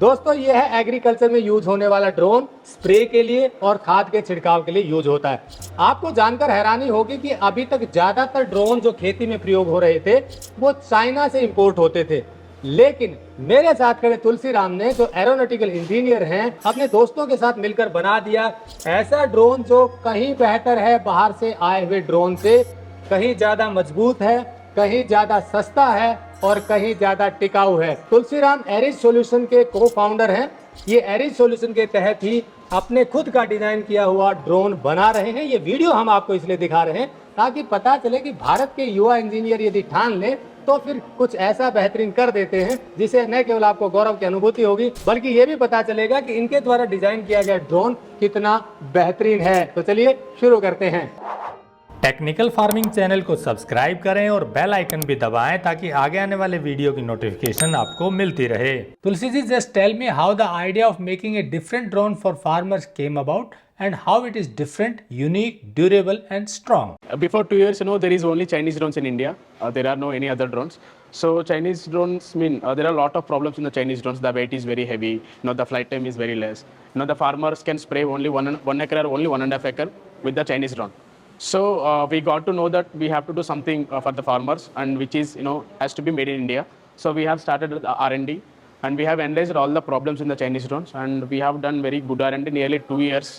दोस्तों ये है एग्रीकल्चर में यूज होने वाला ड्रोन। स्प्रे के लिए और खाद के छिड़काव के लिए यूज होता है। आपको जानकर हैरानी होगी कि अभी तक ज्यादातर ड्रोन जो खेती में प्रयोग हो रहे थे वो चाइना से इंपोर्ट होते थे, लेकिन मेरे साथ खड़े तुलसी राम ने, जो एरोनॉटिकल इंजीनियर हैं, अपने दोस्तों के साथ मिलकर बना दिया ऐसा ड्रोन जो कहीं बेहतर है बाहर से आए हुए ड्रोन से, कहीं ज्यादा मजबूत है, कहीं ज्यादा सस्ता है और कहीं ज्यादा टिकाऊ है। तुलसीराम एरिज सॉल्यूशन के को फाउंडर हैं। ये एरिज सॉल्यूशन के तहत ही अपने खुद का डिजाइन किया हुआ ड्रोन बना रहे हैं। ये वीडियो हम आपको इसलिए दिखा रहे हैं ताकि पता चले कि भारत के युवा इंजीनियर यदि ठान ले तो फिर कुछ ऐसा बेहतरीन कर देते हैं जिसे न केवल आपको गौरव की अनुभूति होगी बल्कि ये भी पता चलेगा कि इनके द्वारा डिजाइन किया गया ड्रोन कितना बेहतरीन है। तो चलिए शुरू करते हैं। टेक्निकल फार्मिंग चैनल को सब्सक्राइब करें और बेल आइकन भी दबाएं ताकि आगे आने वाले वीडियो की नोटिफिकेशन आपको मिलती रहे। Tulsi ji, just tell me how the idea of making a different drone for farmers came about and how it is different, unique, durable and strong. Before 2 years, there is only Chinese drones in India. There are no any other drones. So Chinese drones there are a lot of problems in the Chinese drones. The weight is very heavy. The flight time is very less. The farmers can spray only one acre or only 1.5 acre with the Chinese drone. So we got to know that we have to do something for the farmers, and which is has to be made in India. So we have started with R&D, and we have analyzed all the problems in the Chinese drones, and we have done very good R&D nearly 2 years.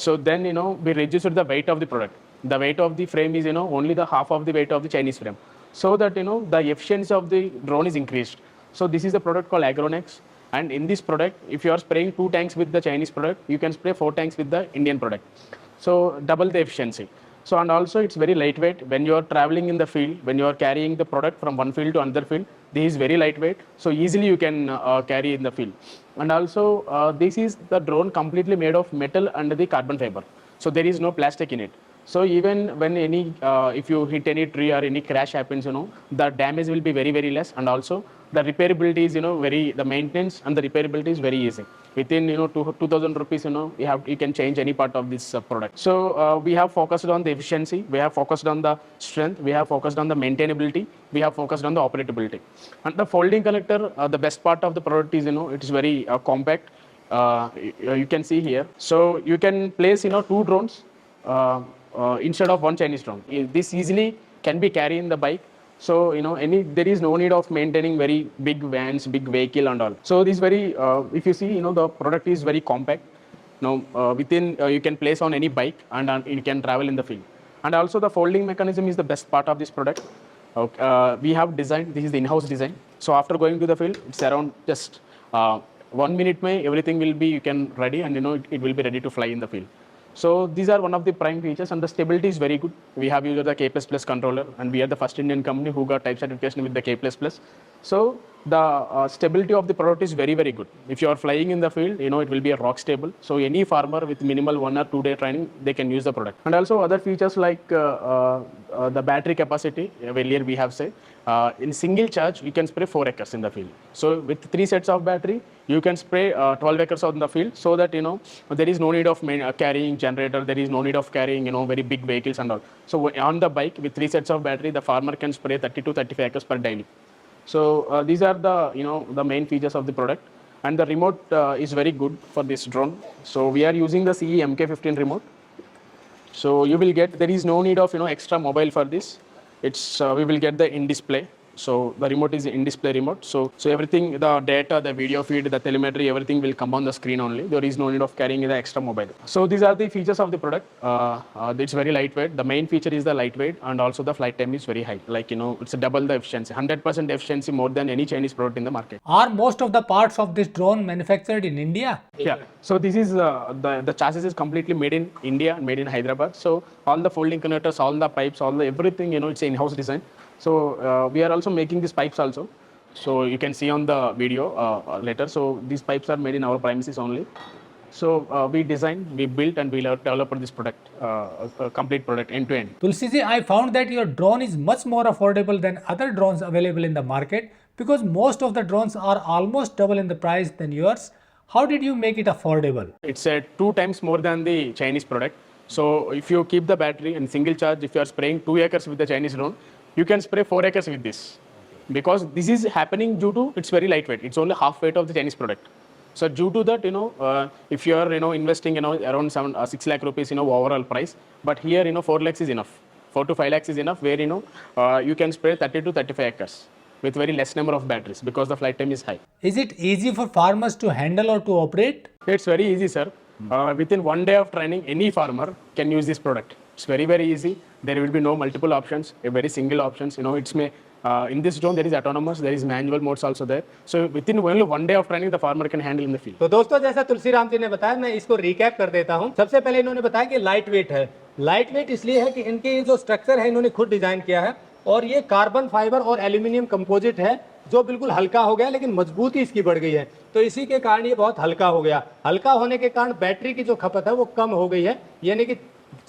So then, we reduced the weight of the product. The weight of the frame is, only the half of the weight of the Chinese frame. So that, the efficiency of the drone is increased. So this is a product called Agronex. And in this product, if you are spraying 2 tanks with the Chinese product, you can spray 4 tanks with the Indian product. So double the efficiency. So, and also it's very lightweight. When you are traveling in the field, when you are carrying the product from one field to another field, this is very lightweight. So easily you can carry in the field. And also this is the drone completely made of metal and the carbon fiber. So there is no plastic in it. So even when if you hit any tree or any crash happens, the damage will be very, very less. And also the repairability is, the maintenance and the repairability is very easy. Within 2,000 rupees, you can change any part of this product. So we have focused on the efficiency, we have focused on the strength, we have focused on the maintainability, we have focused on the operability. And the folding connector, the best part of the product is, it is very compact. You can see here. So you can place 2 drones instead of 1 Chinese drone. This easily can be carried in the bike. So there is no need of maintaining very big vans, big vehicle and all. So this very if you see, the product is very compact. Within you can place on any bike, and you can travel in the field. And also the folding mechanism is the best part of this product. We have designed, this is the in-house design. So after going to the field, it's around just 1 minute everything will be, you can ready, and it will be ready to fly in the field. So these are one of the prime features, and the stability is very good. We have used the K++ controller, and we are the first Indian company who got type certification with the K++. So the stability of the product is very, very good. If you are flying in the field, it will be a rock stable. So any farmer with minimal 1 or 2 day training, they can use the product. And also other features like the battery capacity. Earlier we have said, in single charge, you can spray 4 acres in the field. So with 3 sets of battery, you can spray 12 acres on the field, so that there is no need of carrying generator, there is no need of carrying very big vehicles and all. So on the bike with 3 sets of battery, the farmer can spray 30 to 35 acres per daily. So these are the the main features of the product. And the remote is very good for this drone. So we are using the CE MK15 remote. So you will get, there is no need of extra mobile for this. It's we will get the in display. So the remote is in display remote. So everything, the data, the video feed, the telemetry, everything will come on the screen only. There is no need of carrying the extra mobile. So these are the features of the product. It's very lightweight. The main feature is the lightweight, and also the flight time is very high. Like it's a double the efficiency, 100% efficiency more than any Chinese product in the market. Are most of the parts of this drone manufactured in India? Yeah. So this is the chassis is completely made in India and made in Hyderabad. So all the folding connectors, all the pipes, all the everything, it's an in-house design. So we are also making these pipes also. So you can see on the video later. So these pipes are made in our premises only. So we designed, we built, and we developed this product, a complete product end to end. Tulsi ji, I found that your drone is much more affordable than other drones available in the market, because most of the drones are almost double in the price than yours. How did you make it affordable? It's 2 times more than the Chinese product. So if you keep the battery and single charge, if you are spraying 2 acres with the Chinese drone, you can spray 4 acres with this. Because this is happening due to it's very lightweight. It's only half weight of the Chinese product. So due to that, if you are, investing, around 6 lakh rupees, overall price, but here, 4 lakhs is enough. 4 to 5 lakhs is enough, where, you can spray 30 to 35 acres with very less number of batteries because the flight time is high. Is it easy for farmers to handle or to operate? It's very easy, sir. Within 1 day of training, any farmer can use this product. It's very, very easy. There will be no multiple options, a very single options. In this drone, there is autonomous, there is manual modes also there. So within only 1 day of training, the farmer can handle in the field. तो दोस्तों, जैसा तुलसीराम जी ने बताया, मैं इसको recap कर देता हूं। सबसे पहले इन्होंने बताया कि लाइट वेट है। लाइट वेट इसलिए है कि इनके जो स्ट्रक्चर है इन्होंने खुद डिजाइन किया है, और ये कार्बन फाइबर और एल्यूमिनियम कंपोजिट है, जो बिल्कुल हल्का हो गया, लेकिन मजबूती इसकी बढ़ गई है। तो इसी के कारण ये बहुत हल्का हो गया। हल्का होने के कारण बैटरी की जो खपत है वो कम हो गई है, यानी कि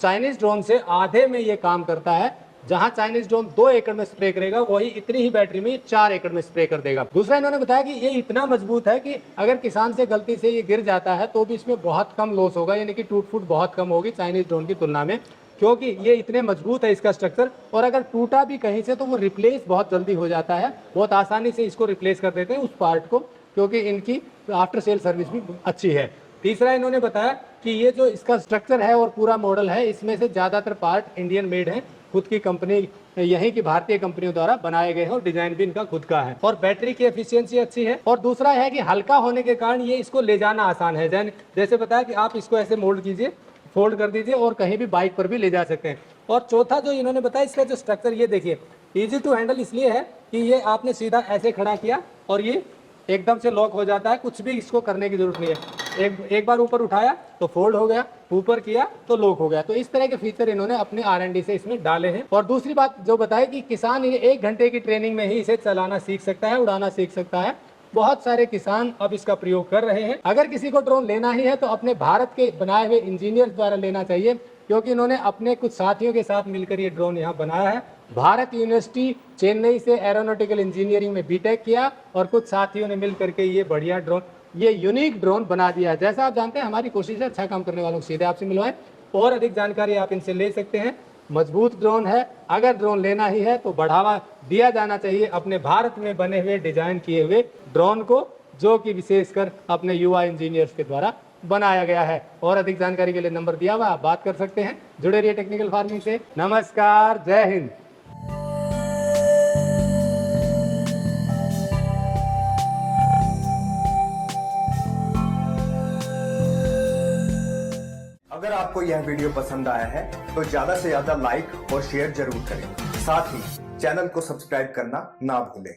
चाइनीज ड्रोन से आधे में ये काम करता है। जहां चाइनीज ड्रोन 2 एकड़ में स्प्रे करेगा, वही इतनी ही बैटरी में 4 एकड़ में स्प्रे कर देगा। दूसरा, इन्होंने बताया कि ये इतना मजबूत है कि अगर किसान से गलती से ये गिर जाता है तो भी इसमें बहुत कम लॉस होगा, यानी कि टूट फूट बहुत कम होगी चाइनीज ड्रोन की तुलना में, क्योंकि ये इतने मजबूत है इसका स्ट्रक्चर। और अगर टूटा भी कहीं से तो वो रिप्लेस बहुत जल्दी हो जाता है, बहुत आसानी से इसको रिप्लेस कर देते हैं उस पार्ट को, क्योंकि इनकी आफ्टर सेल सर्विस भी अच्छी है। तीसरा, इन्होंने बताया कि ये जो इसका स्ट्रक्चर है और पूरा मॉडल है, इसमें से ज़्यादातर पार्ट इंडियन मेड है, खुद की कंपनी, यहीं की भारतीय कंपनियों द्वारा बनाए गए हैं, और डिजाइन भी इनका खुद का है, और बैटरी की एफिशिएंसी अच्छी है। और दूसरा है कि हल्का होने के कारण ये इसको ले जाना आसान है। जैसे बताया कि आप इसको ऐसे मोल्ड कीजिए, फोल्ड कर दीजिए, और कहीं भी बाइक पर भी ले जा सकते हैं। और चौथा जो इन्होंने बताया, इसका जो स्ट्रक्चर, ये देखिए, ईजी टू हैंडल इसलिए है कि ये आपने सीधा ऐसे खड़ा किया और ये एकदम से लॉक हो जाता है, कुछ भी इसको करने की जरूरत नहीं है। एक बार ऊपर उठाया तो फोल्ड हो गया, ऊपर किया तो लॉक हो गया। तो इस तरह के फीचर इन्होंने अपने R&D से इसमें डाले हैं। और दूसरी बात जो बताया कि किसान ये 1 घंटे की ट्रेनिंग में ही इसे चलाना सीख सकता है, उड़ाना सीख सकता है। बहुत सारे किसान अब इसका प्रयोग कर रहे हैं। अगर किसी को ड्रोन लेना ही है तो अपने भारत के बनाए हुए इंजीनियर द्वारा लेना चाहिए, क्योंकि इन्होंने अपने कुछ साथियों के साथ मिलकर ये ड्रोन यहाँ बनाया है। भारत यूनिवर्सिटी चेन्नई से एरोनॉटिकल इंजीनियरिंग में बीटेक किया, और कुछ साथियों ने मिल करके ये बढ़िया ड्रोन, ये यूनिक ड्रोन बना दिया है। जैसा आप जानते हैं, हमारी कोशिश है अच्छा काम करने वालों को सीधे आपसे मिलवाएं। और अधिक जानकारी आप इनसे ले सकते हैं। मजबूत ड्रोन है। अगर ड्रोन लेना ही है तो बढ़ावा दिया जाना चाहिए अपने भारत में बने हुए, डिजाइन किए हुए ड्रोन को, जो कि विशेषकर अपने युवा इंजीनियर्स के द्वारा बनाया गया है। और अधिक जानकारी के लिए नंबर दिया हुआ, आप बात कर सकते हैं। जुड़े रहिए टेक्निकल फार्मिंग से। नमस्कार, जय हिंद। अगर आपको यह वीडियो पसंद आया है तो ज्यादा से ज्यादा लाइक और शेयर जरूर करें। साथ ही चैनल को सब्सक्राइब करना ना भूलें।